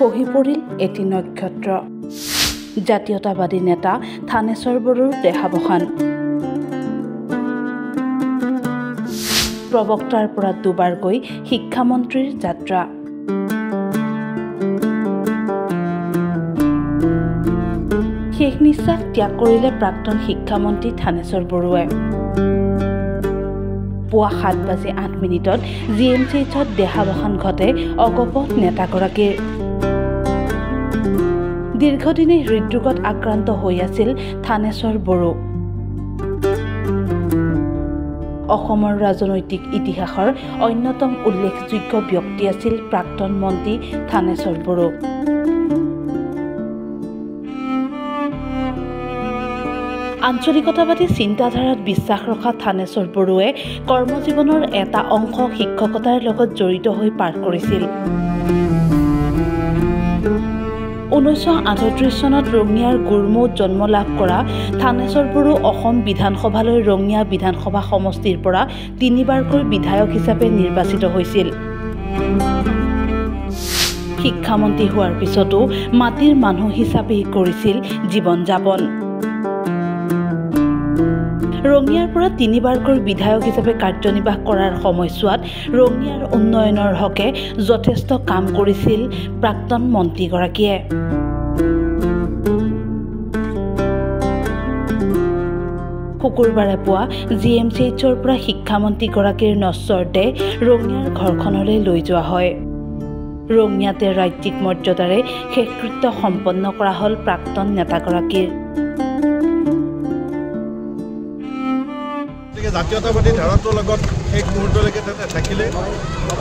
খহি পৰিল এটি নক্ষত্ৰ। জাতীয়তাবাদী নেতা থানেশ্বৰ বড়োৰ দেহাৱসান। প্ৰবক্তাৰ পৰা দুবাৰকৈ শিক্ষামন্ত্ৰীৰ যাত্ৰা। শেষ নিশ্বাস ত্যাগ কৰিলে প্ৰাক্তন শিক্ষামন্ত্ৰী থানেশ্বৰ বড়োৱে। পুৱা 7:08 GMCHত দেহাৱসান ঘটে অগপত নেতাগৰাকীৰ। দীৰ্ঘদিনে হৃদৰোগত আক্ৰান্ত হৈ আছিল থানেশ্বৰ বড়ো। অসমৰ ৰাজনৈতিক ইতিহাসৰ অন্যতম উল্লেখযোগ্য ব্যক্তি আছিল প্ৰাক্তন মন্ত্ৰী থানেশ্বৰ বড়ো। আঞ্চলিকতাবাদী চিন্তাধাৰাত বিশ্বাস ৰখা থানেশ্বৰ বড়োৱে কৰ্মজীৱনৰ এটা অংশ শিক্ষকতাৰ লগত জড়িত হৈ পাৰ কৰিছিল। 1938 চনত ৰঙিয়াৰ গুৰমৌত জন্ম লাভ কৰা থানেশ্বৰ বড়ো অসম বিধানসভালৈ ৰঙিয়া বিধানসভা সমষ্টিৰ পৰা 3বাৰকৈ বিধায়ক হিচাপে নিৰ্বাচিত হৈছিল। শিক্ষামন্ত্ৰী হোৱাৰ পিছতো মাটিৰ মানুহ হিচাপেই কৰিছিল জীৱন যাপন। ৰঙিয়াৰ পৰা 3বাৰকৈ বিধায়ক হিচাপে কাৰ্যনিৰ্বাহ কৰাৰ সময়ছোৱাত ৰঙিয়াৰ উন্নয়নৰ হকে যথেষ্ট কাম কৰিছিল প্ৰাক্তন মন্ত্ৰীগৰাকীয়ে। শুকুৰবাৰে পুৱা GMCHৰ পৰা শিক্ষামন্ত্ৰীগৰাকীৰ নশ্বৰ দেহ ৰঙিয়াৰ ঘৰখনলৈ লৈ যোৱা হয়। ৰঙিয়াতে ৰাজ্যিক মৰ্যাদাৰে শেষকৃত্য সম্পন্ন কৰা হ'ল প্ৰাক্তন নেতাগৰাকীৰ। জাতীয়তাবাদী ধাৰাটোৰ লগত শেষ মুহূৰ্তলৈকে থাকিলে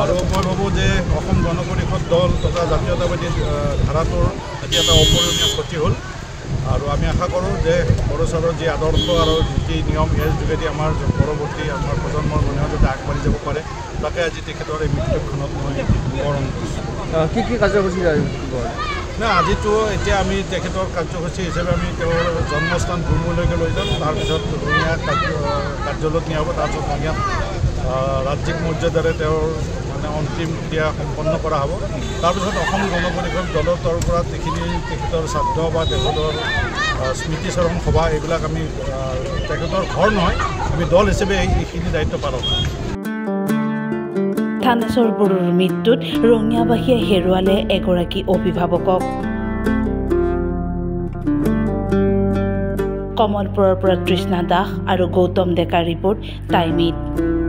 আৰু মই ভাবোঁ যে অসম গণ পৰিষদ দল তথা জাতীয়তাবাদী ধাৰাটোৰ আজি এটা অপূৰণীয় ক্ষতি হ'ল। আৰু আমি আশা কৰোঁ যে বড়ো ছাৰৰ যি আদৰ্শ আৰু নীতি নিয়ম ইয়াৰ যোগেদি আমাৰ পৰৱৰ্তী আমাৰ প্ৰজন্মৰ মানুহে যাতে আগবাঢ়ি যাব পাৰে, তাকে আজি তেখেতৰ এই মৃত্যুক্ষণত মই বৰণ কৰিছোঁ। কি কাৰ্যসূচী নাই, আজিতো এতিয়া আমি তেখেতৰ কাৰ্যসূচী হিচাপে আমি তেওঁৰ জন্মস্থান গুৰমৌলৈকে লৈ যাম। তাৰপিছত ৰঙিয়া কাৰ্যালয়ত নিয়া হ'ব। তাৰপিছত ৰঙিয়াত ৰাজ্যিক মৰ্যাদাৰে তেওঁৰ মানে অন্তিম ক্ৰিয়া সম্পন্ন কৰা হ'ব। তাৰপিছত অসম গণ পৰিষদ দলৰ পৰা যিখিনি তেখেতৰ শ্ৰাদ্ধ বা তেখেতৰ স্মৃতিচাৰণ সভা এইবিলাক আমি তেখেতৰ ঘৰ নহয়, আমি দল হিচাপে এইখিনি দায়িত্ব পালন কৰিম। থানেশ্বৰ বড়োৰ মৃত্যুত ৰঙিয়াবাসীয়ে হেৰুৱালে এগৰাকী অভিভাৱকক। কমলপুৰৰ পৰা তৃষ্ণা দাস আৰু গৌতম ডেকাৰ ৰিপৰ্ট টাইম 8।